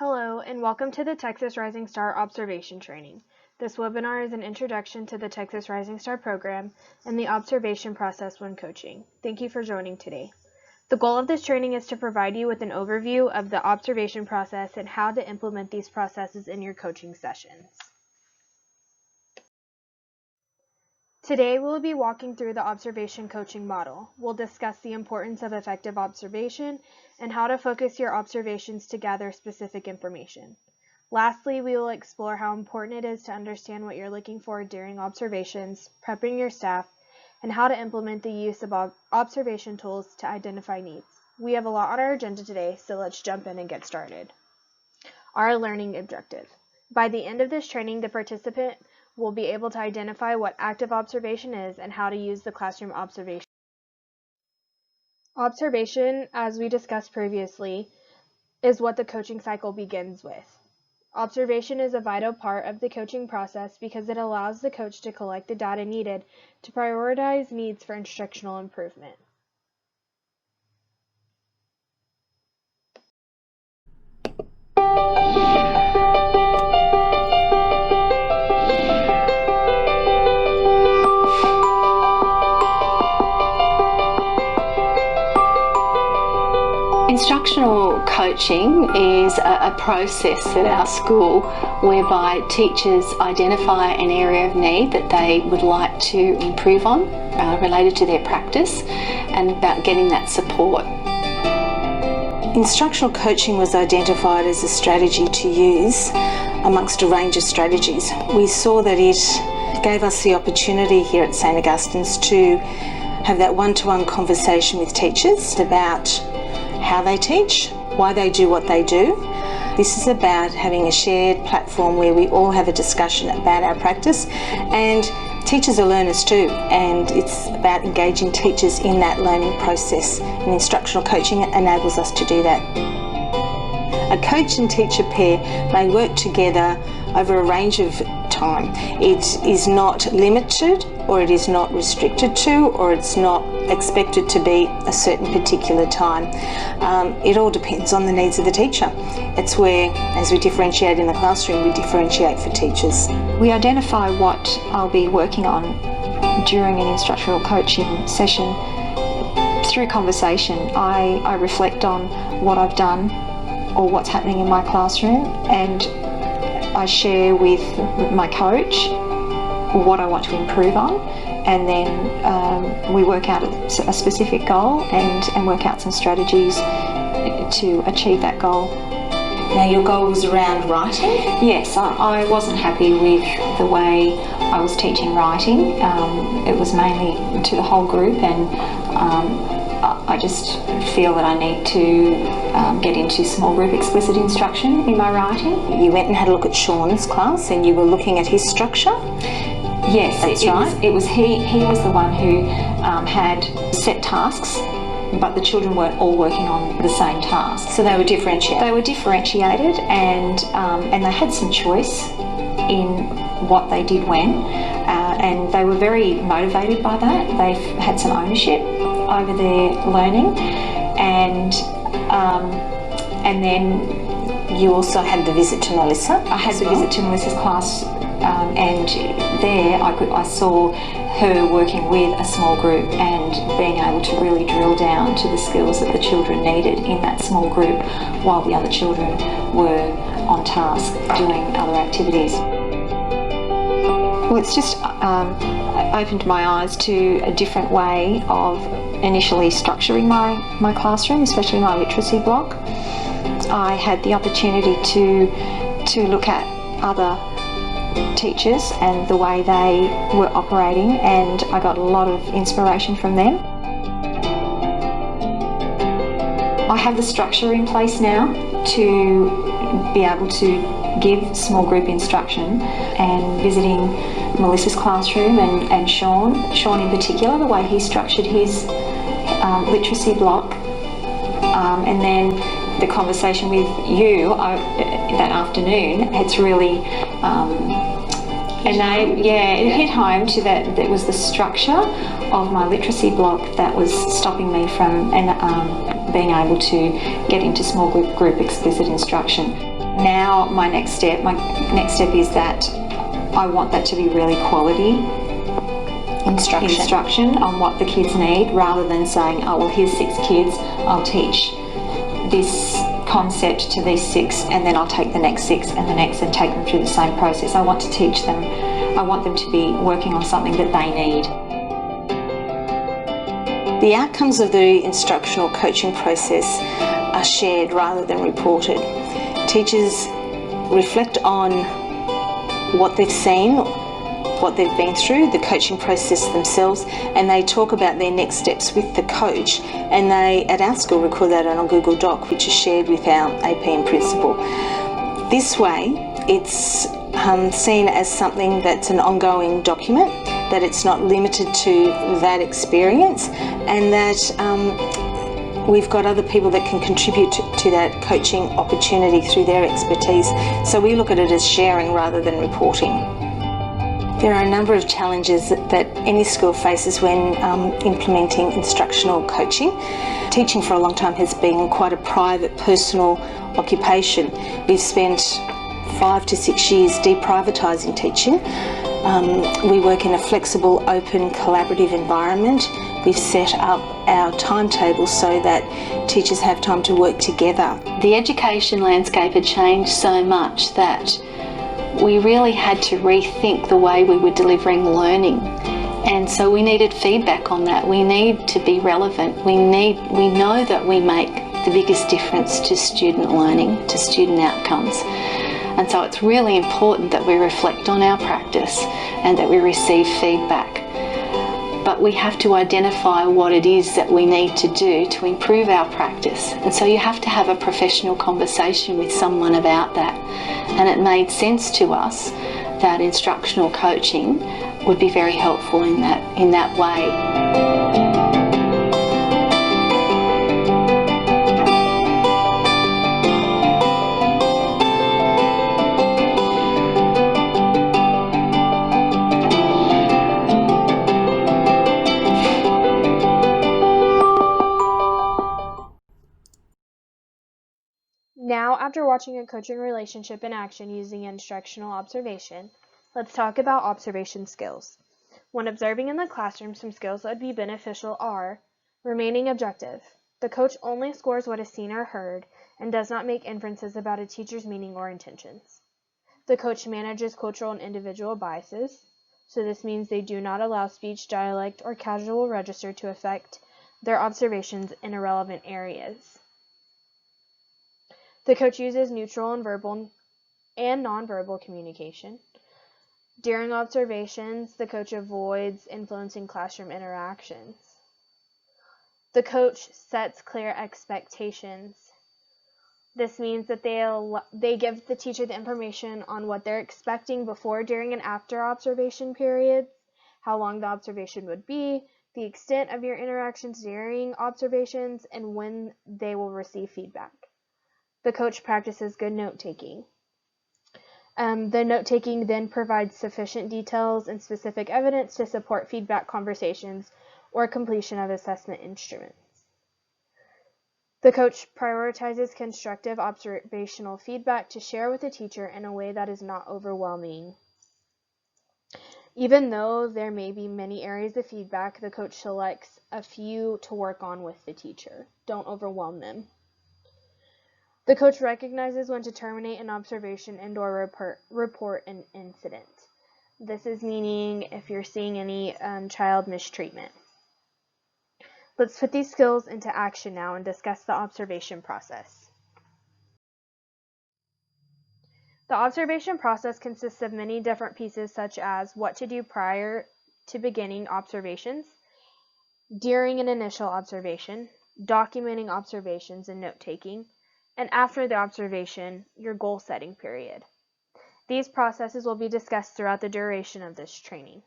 Hello, and welcome to the Texas Rising Star Observation Training. This webinar is an introduction to the Texas Rising Star program and the observation process when coaching. Thank you for joining today. The goal of this training is to provide you with an overview of the observation process and how to implement these processes in your coaching sessions. Today, we'll be walking through the observation coaching model. We'll discuss the importance of effective observation and how to focus your observations to gather specific information. Lastly, we will explore how important it is to understand what you're looking for during observations, prepping your staff, and how to implement the use of observation tools to identify needs. We have a lot on our agenda today, so let's jump in and get started. Our learning objective. By the end of this training, the participant will be able to identify what active observation is and how to use the classroom observation. Observation, as we discussed previously, is what the coaching cycle begins with. Observation is a vital part of the coaching process because it allows the coach to collect the data needed to prioritize needs for instructional improvement. Instructional coaching is a process at our school whereby teachers identify an area of need that they would like to improve on related to their practice and about getting that support. Instructional coaching was identified as a strategy to use amongst a range of strategies. We saw that it gave us the opportunity here at St Augustine's to have that one-to-one conversation with teachers about how they teach, why they do what they do. This is about having a shared platform where we all have a discussion about our practice, and teachers are learners too, and it's about engaging teachers in that learning process, and instructional coaching enables us to do that. A coach and teacher pair may work together over a range of time. It is not limited, or it is not restricted to, or it's not expected to be a certain particular time. It all depends on the needs of the teacher. It's where, as we differentiate in the classroom, we differentiate for teachers. We identify what I'll be working on during an instructional coaching session through conversation. I reflect on what I've done or what's happening in my classroom, and I share with my coach what I want to improve on, and then we work out a specific goal and work out some strategies to achieve that goal. Now, your goal was around writing? Yes, I wasn't happy with the way I was teaching writing. It was mainly to the whole group, and I just feel that I need to get into small group explicit instruction in my writing. You went and had a look at Sean's class and you were looking at his structure? Yes, that's right. He was the one who had set tasks, but the children weren't all working on the same task. So they were differentiated? They were differentiated, and they had some choice in what they did when, and they were very motivated by that. They had some ownership over their learning, and then you also had the visit to Melissa? I had the visit to Melissa's class, and there I saw her working with a small group and being able to really drill down to the skills that the children needed in that small group while the other children were on task doing other activities. Well, it's just opened my eyes to a different way of initially structuring my classroom, especially my literacy block. I had the opportunity to look at other teachers and the way they were operating, and I got a lot of inspiration from them. I have the structure in place now to be able to give small group instruction, and visiting Melissa's classroom and Sean in particular, the way he structured his literacy block, and then the conversation with you that afternoon, it's really it hit home to that. It was the structure of my literacy block that was stopping me from being able to get into small group explicit instruction. Now my next step is that I want that to be really quality instruction on what the kids need, rather than saying, oh well, here's 6 kids, I'll teach this concept to these 6 and then I'll take the next 6 and the next and take them through the same process. I want to teach them, I want them to be working on something that they need. The outcomes of the instructional coaching process are shared rather than reported. Teachers reflect on what they've seen, what they've been through, the coaching process themselves, and they talk about their next steps with the coach, and they, at our school, record that on a Google Doc, which is shared with our AP and principal. This way, it's seen as something that's an ongoing document, that it's not limited to that experience, and that we've got other people that can contribute to that coaching opportunity through their expertise. So we look at it as sharing rather than reporting. There are a number of challenges that any school faces when implementing instructional coaching. Teaching for a long time has been quite a private, personal occupation. We've spent 5 to 6 years deprivatising teaching. We work in a flexible, open, collaborative environment. We've set up our timetables so that teachers have time to work together. The education landscape had changed so much that we really had to rethink the way we were delivering learning, and so we needed feedback on that. We need to be relevant. We know that we make the biggest difference to student learning, to student outcomes, and so it's really important that we reflect on our practice and that we receive feedback. But we have to identify what it is that we need to do to improve our practice, and so you have to have a professional conversation with someone about that. And it made sense to us that instructional coaching would be very helpful in that way. Now, after watching a coaching relationship in action using instructional observation, let's talk about observation skills. When observing in the classroom, some skills that would be beneficial are remaining objective. The coach only scores what is seen or heard and does not make inferences about a teacher's meaning or intentions. The coach manages cultural and individual biases, so this means they do not allow speech, dialect, or casual register to affect their observations in irrelevant areas. The coach uses neutral and verbal and nonverbal communication. During observations, the coach avoids influencing classroom interactions. The coach sets clear expectations. This means that they give the teacher the information on what they're expecting before, during, and after observation periods, how long the observation would be, the extent of your interactions during observations, and when they will receive feedback. The coach practices good note-taking. The note-taking then provides sufficient details and specific evidence to support feedback conversations or completion of assessment instruments. The coach prioritizes constructive observational feedback to share with the teacher in a way that is not overwhelming. Even though there may be many areas of feedback, the coach selects a few to work on with the teacher. Don't overwhelm them. The coach recognizes when to terminate an observation and/or report an incident. This is meaning if you're seeing any child mistreatment. Let's put these skills into action now and discuss the observation process. The observation process consists of many different pieces, such as what to do prior to beginning observations, during an initial observation, documenting observations and note-taking, and after the observation, your goal-setting period. These processes will be discussed throughout the duration of this training.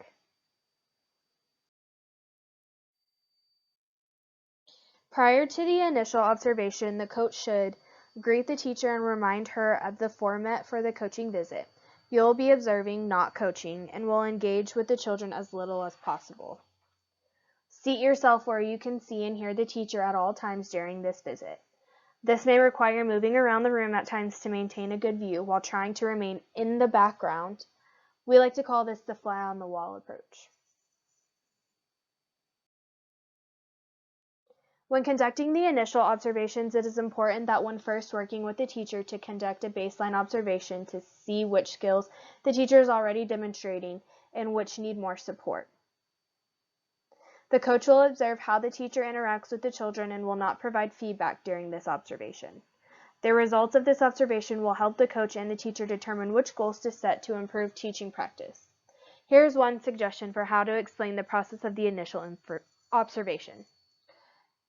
Prior to the initial observation, the coach should greet the teacher and remind her of the format for the coaching visit. You'll be observing, not coaching, and will engage with the children as little as possible. Seat yourself where you can see and hear the teacher at all times during this visit. This may require moving around the room at times to maintain a good view while trying to remain in the background. We like to call this the fly on the wall approach. When conducting the initial observations, it is important that when first working with the teacher to conduct a baseline observation to see which skills the teacher is already demonstrating and which need more support. The coach will observe how the teacher interacts with the children and will not provide feedback during this observation. The results of this observation will help the coach and the teacher determine which goals to set to improve teaching practice. Here's one suggestion for how to explain the process of the initial observation.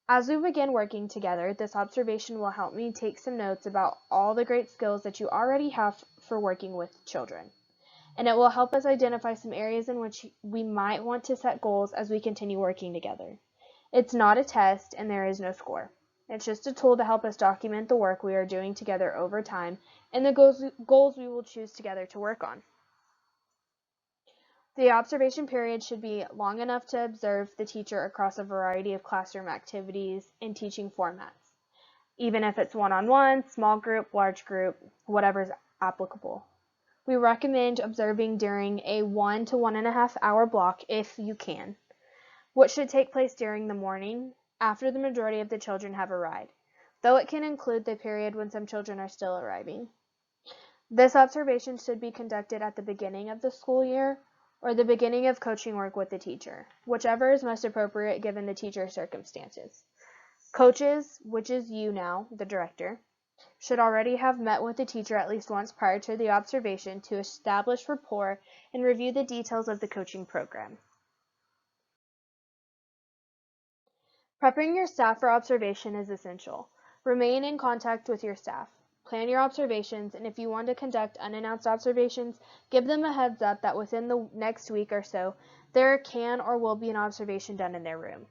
As we begin working together, this observation will help me take some notes about all the great skills that you already have for working with children. And it will help us identify some areas in which we might want to set goals as we continue working together. It's not a test and there is no score. It's just a tool to help us document the work we are doing together over time and the goals we will choose together to work on. The observation period should be long enough to observe the teacher across a variety of classroom activities and teaching formats, even if it's one-on-one, small group, large group, whatever is applicable. We recommend observing during a 1 to 1.5 hour block if you can, which should take place during the morning after the majority of the children have arrived, though it can include the period when some children are still arriving. This observation should be conducted at the beginning of the school year or the beginning of coaching work with the teacher, whichever is most appropriate given the teacher's circumstances. Coaches, which is you now, the director, should already have met with the teacher at least once prior to the observation to establish rapport and review the details of the coaching program. Prepping your staff for observation is essential. Remain in contact with your staff. Plan your observations, and if you want to conduct unannounced observations, give them a heads up that within the next week or so, there can or will be an observation done in their room.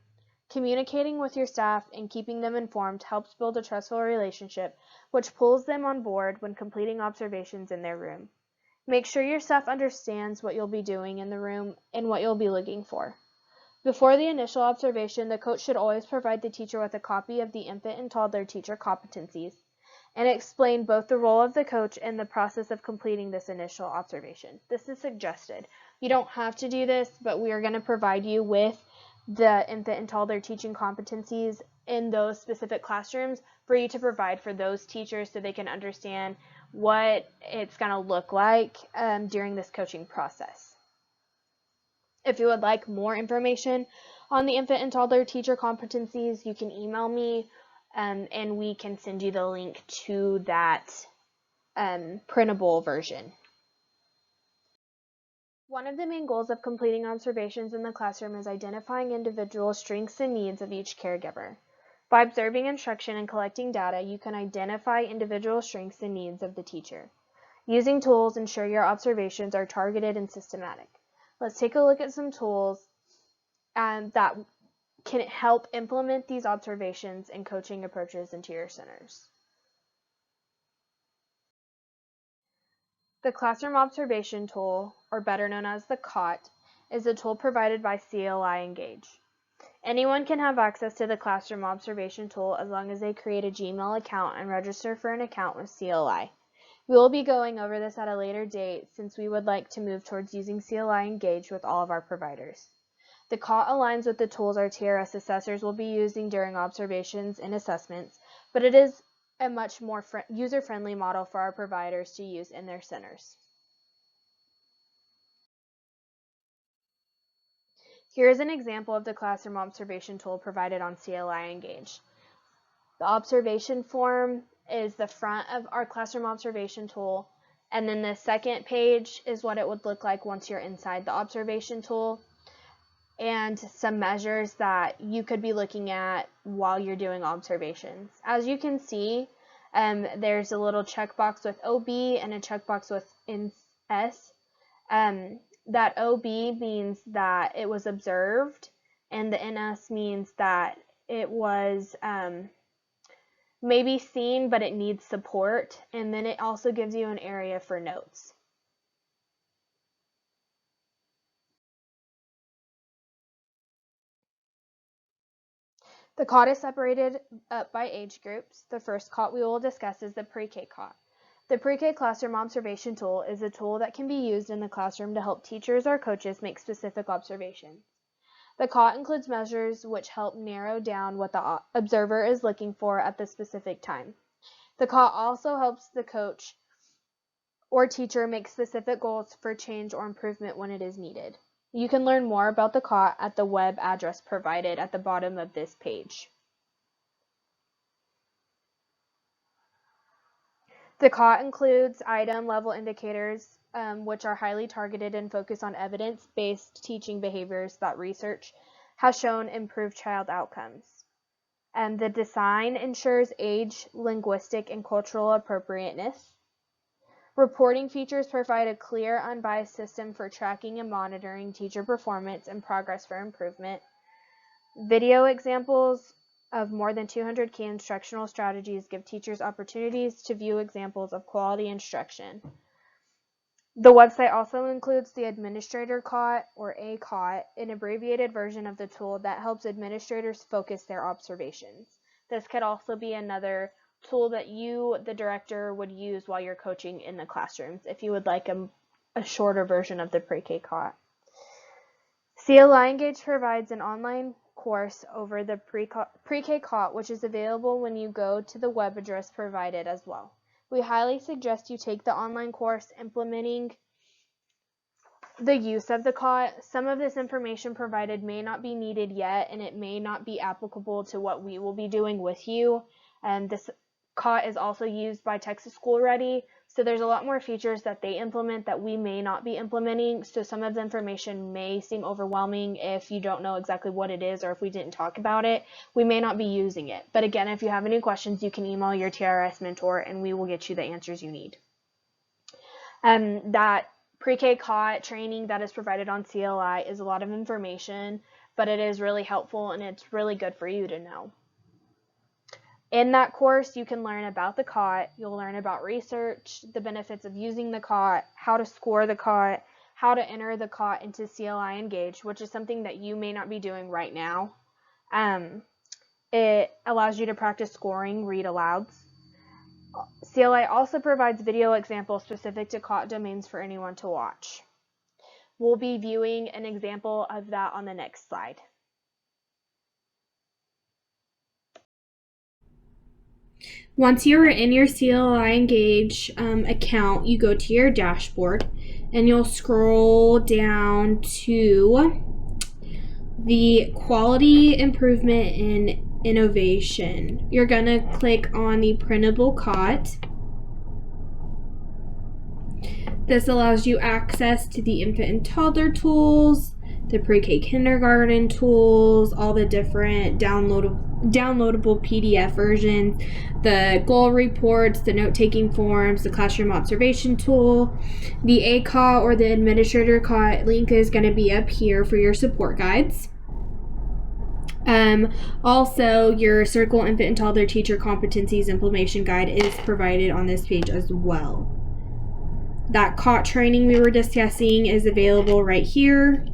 Communicating with your staff and keeping them informed helps build a trustful relationship, which pulls them on board when completing observations in their room. Make sure your staff understands what you'll be doing in the room and what you'll be looking for. Before the initial observation, the coach should always provide the teacher with a copy of the infant and toddler teacher competencies and explain both the role of the coach and the process of completing this initial observation. This is suggested. You don't have to do this, but we are going to provide you with the infant and toddler teaching competencies in those specific classrooms for you to provide for those teachers so they can understand what it's going to look like during this coaching process. If you would like more information on the infant and toddler teacher competencies, you can email me and we can send you the link to that printable version. One of the main goals of completing observations in the classroom is identifying individual strengths and needs of each caregiver. By observing instruction and collecting data, you can identify individual strengths and needs of the teacher. Using tools, ensure your observations are targeted and systematic. Let's take a look at some tools that can help implement these observations and coaching approaches into your centers. The Classroom Observation Tool, or better known as the COT, is a tool provided by CLI Engage. Anyone can have access to the Classroom Observation Tool as long as they create a Gmail account and register for an account with CLI. We will be going over this at a later date since we would like to move towards using CLI Engage with all of our providers. The COT aligns with the tools our TRS assessors will be using during observations and assessments, but it is a much more user-friendly model for our providers to use in their centers. Here is an example of the Classroom Observation Tool provided on CLI Engage. The observation form is the front of our Classroom Observation Tool, and then the second page is what it would look like once you're inside the observation tool, and some measures that you could be looking at while you're doing observations. As you can see, there's a little checkbox with OB and a checkbox with NS. That OB means that it was observed, and the NS means that it was maybe seen, but it needs support, and then it also gives you an area for notes. The COT is separated up by age groups. The first COT we will discuss is the pre-K COT. The pre-K classroom observation tool is a tool that can be used in the classroom to help teachers or coaches make specific observations. The COT includes measures which help narrow down what the observer is looking for at the specific time. The COT also helps the coach or teacher make specific goals for change or improvement when it is needed. You can learn more about the COT at the web address provided at the bottom of this page. The COT includes item level indicators, which are highly targeted and focus on evidence-based teaching behaviors that research has shown improve child outcomes. And the design ensures age, linguistic, and cultural appropriateness. Reporting features provide a clear, unbiased system for tracking and monitoring teacher performance and progress for improvement. Video examples of more than 200 key instructional strategies give teachers opportunities to view examples of quality instruction. The website also includes the Administrator COT, or ACOT, an abbreviated version of the tool that helps administrators focus their observations. This could also be another tool that you, the director, would use while you're coaching in the classrooms if you would like a shorter version of the pre-K COT. CLI Engage provides an online course over the pre-K COT, which is available when you go to the web address provided as well. We highly suggest you take the online course implementing the use of the COT. Some of this information provided may not be needed yet, and it may not be applicable to what we will be doing with you. And this COT is also used by Texas School Ready, so there's a lot more features that they implement that we may not be implementing, so some of the information may seem overwhelming if you don't know exactly what it is or if we didn't talk about it. We may not be using it. But again, if you have any questions, you can email your TRS mentor and we will get you the answers you need. That pre-K COT training that is provided on CLI is a lot of information, but it is really helpful and it's really good for you to know. In that course, you can learn about the COT, you'll learn about research, the benefits of using the COT, how to score the COT, how to enter the COT into CLI Engage, which is something that you may not be doing right now. It allows you to practice scoring read alouds. CLI also provides video examples specific to COT domains for anyone to watch. We'll be viewing an example of that on the next slide. Once you're in your CLI Engage account, you go to your dashboard and you'll scroll down to the quality improvement and innovation. You're going to click on the printable COT. This allows you access to the infant and toddler tools, the pre-K kindergarten tools, all the different downloadable PDF versions, the goal reports, the note-taking forms, the classroom observation tool. The ACOT or the Administrator COT link is going to be up here for your support guides. Also, your Circle Infant and Toddler Teacher Competencies Implementation Guide is provided on this page as well. That COT training we were discussing is available right here.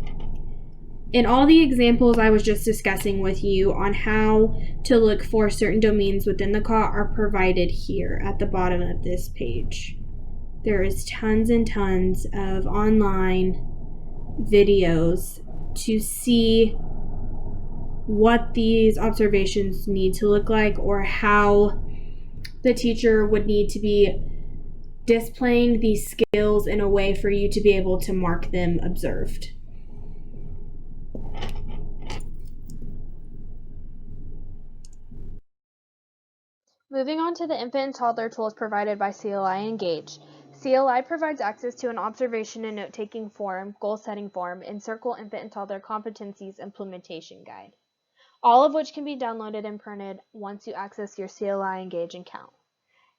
And all the examples I was just discussing with you on how to look for certain domains within the COT are provided here at the bottom of this page. There is tons and tons of online videos to see what these observations need to look like or how the teacher would need to be displaying these skills in a way for you to be able to mark them observed. Moving on to the infant and toddler tools provided by CLI Engage. CLI provides access to an observation and note-taking form, goal-setting form, and Circle Infant and Toddler Competencies Implementation Guide, all of which can be downloaded and printed once you access your CLI Engage account.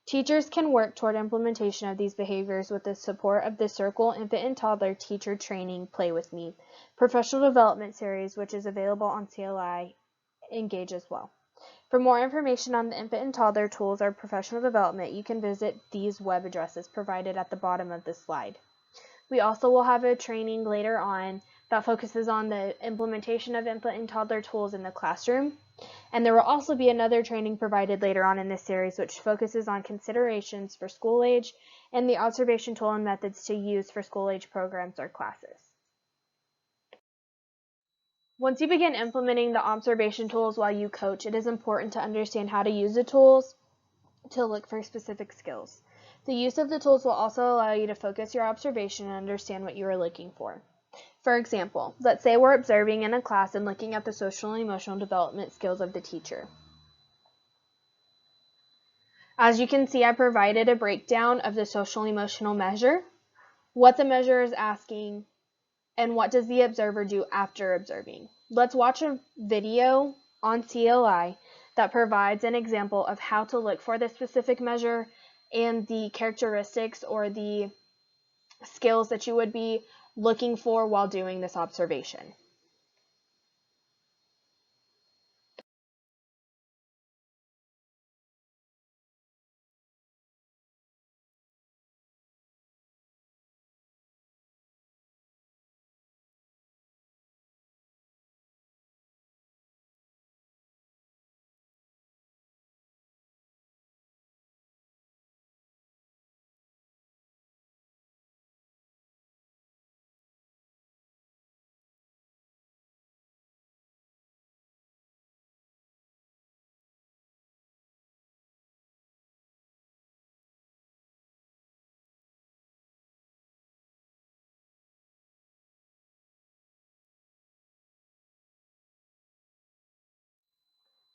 Teachers can work toward implementation of these behaviors with the support of the Circle Infant and Toddler Teacher Training Play With Me professional development series, which is available on CLI Engage as well. For more information on the infant and toddler tools or professional development, you can visit these web addresses provided at the bottom of this slide. We also will have a training later on that focuses on the implementation of infant and toddler tools in the classroom. And there will also be another training provided later on in this series which focuses on considerations for school age and the observation tool and methods to use for school age programs or classes. Once you begin implementing the observation tools while you coach, it is important to understand how to use the tools to look for specific skills. The use of the tools will also allow you to focus your observation and understand what you are looking for. For example, let's say we're observing in a class and looking at the social and emotional development skills of the teacher. As you can see, I provided a breakdown of the social and emotional measure, what the measure is asking, and what does the observer do after observing. Let's watch a video on CLI that provides an example of how to look for the specific measure and the characteristics or the skills that you would be looking for while doing this observation.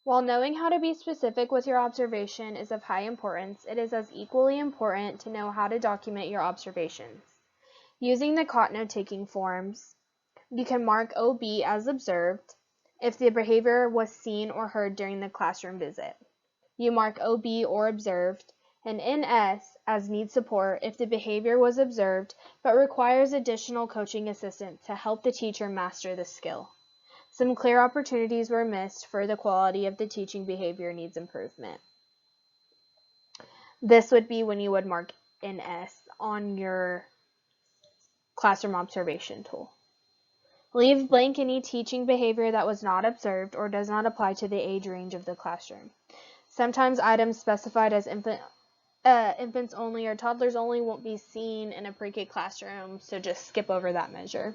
While knowing how to be specific with your observation is of high importance, it is as equally important to know how to document your observations. Using the COT note-taking forms, you can mark OB as observed if the behavior was seen or heard during the classroom visit. You mark OB or observed, and NS as need support if the behavior was observed but requires additional coaching assistance to help the teacher master the skill. Some clear opportunities were missed for the quality of the teaching behavior needs improvement. This would be when you would mark NS on your classroom observation tool. Leave blank any teaching behavior that was not observed or does not apply to the age range of the classroom. Sometimes items specified as infants only or toddlers only won't be seen in a pre-K classroom, so just skip over that measure.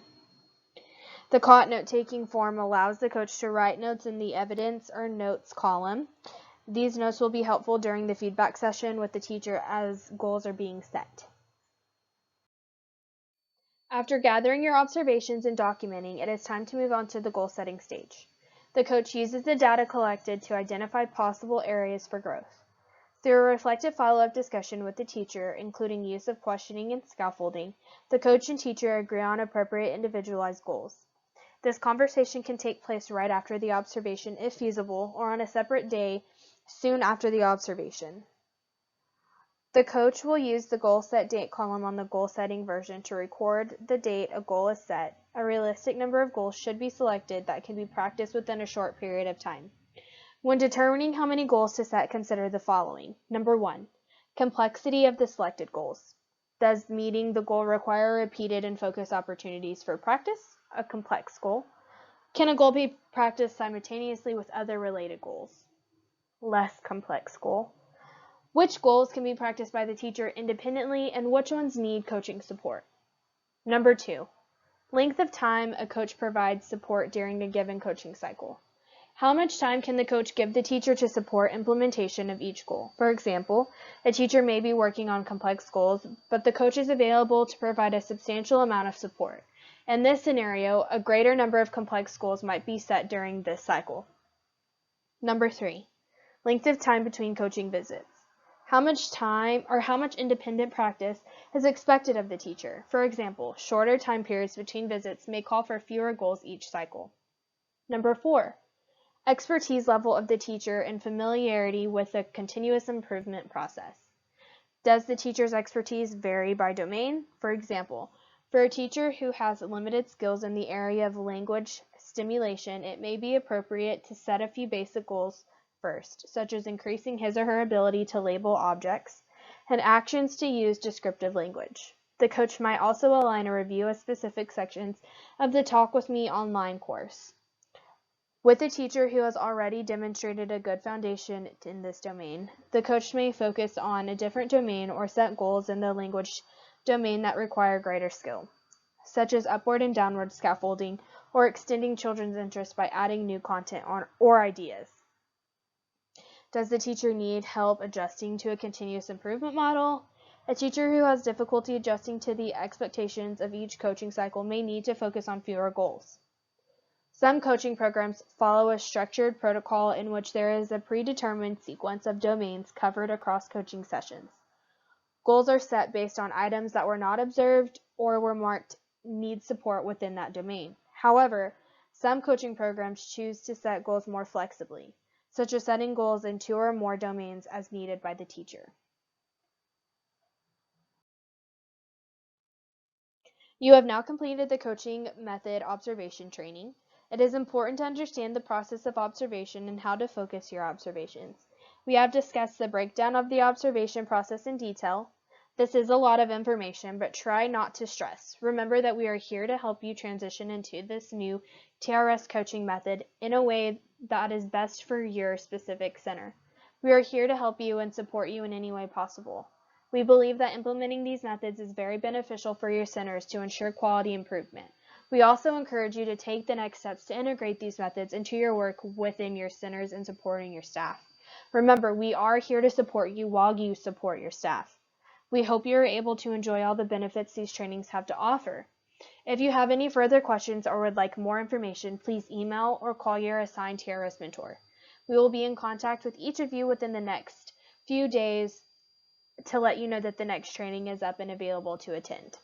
The COT note-taking form allows the coach to write notes in the evidence or notes column. These notes will be helpful during the feedback session with the teacher as goals are being set. After gathering your observations and documenting, it is time to move on to the goal setting stage. The coach uses the data collected to identify possible areas for growth. Through a reflective follow-up discussion with the teacher, including use of questioning and scaffolding, the coach and teacher agree on appropriate individualized goals. This conversation can take place right after the observation if feasible, or on a separate day soon after the observation. The coach will use the goal set date column on the goal setting version to record the date a goal is set. A realistic number of goals should be selected that can be practiced within a short period of time. When determining how many goals to set, consider the following. Number 1, complexity of the selected goals. Does meeting the goal require repeated and focused opportunities for practice? A complex goal. Can a goal be practiced simultaneously with other related goals? Less complex goal. Which goals can be practiced by the teacher independently and which ones need coaching support? Number 2, length of time a coach provides support during a given coaching cycle. How much time can the coach give the teacher to support implementation of each goal? For example, a teacher may be working on complex goals, but the coach is available to provide a substantial amount of support. In this scenario, a greater number of complex goals might be set during this cycle. Number 3, length of time between coaching visits. How much time or how much independent practice is expected of the teacher? For example, shorter time periods between visits may call for fewer goals each cycle. Number 4, expertise level of the teacher and familiarity with the continuous improvement process. Does the teacher's expertise vary by domain? For example, for a teacher who has limited skills in the area of language stimulation, it may be appropriate to set a few basic goals first, such as increasing his or her ability to label objects and actions to use descriptive language. The coach might also align a review of specific sections of the Talk With Me online course. With a teacher who has already demonstrated a good foundation in this domain, the coach may focus on a different domain or set goals in the language domain that require greater skill, such as upward and downward scaffolding or extending children's interest by adding new content or ideas. Does the teacher need help adjusting to a continuous improvement model? A teacher who has difficulty adjusting to the expectations of each coaching cycle may need to focus on fewer goals. Some coaching programs follow a structured protocol in which there is a predetermined sequence of domains covered across coaching sessions. Goals are set based on items that were not observed or were marked need support within that domain. However, some coaching programs choose to set goals more flexibly, such as setting goals in 2 or more domains as needed by the teacher. You have now completed the coaching method observation training. It is important to understand the process of observation and how to focus your observations. We have discussed the breakdown of the observation process in detail. This is a lot of information, but try not to stress. Remember that we are here to help you transition into this new TRS coaching method in a way that is best for your specific center. We are here to help you and support you in any way possible. We believe that implementing these methods is very beneficial for your centers to ensure quality improvement. We also encourage you to take the next steps to integrate these methods into your work within your centers and supporting your staff. Remember, we are here to support you while you support your staff. We hope you are able to enjoy all the benefits these trainings have to offer. If you have any further questions or would like more information, please email or call your assigned TRS mentor. We will be in contact with each of you within the next few days to let you know that the next training is up and available to attend.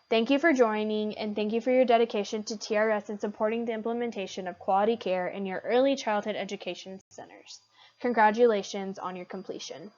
Thank you for joining, and thank you for your dedication to TRS and supporting the implementation of quality care in your early childhood education centers. Congratulations on your completion.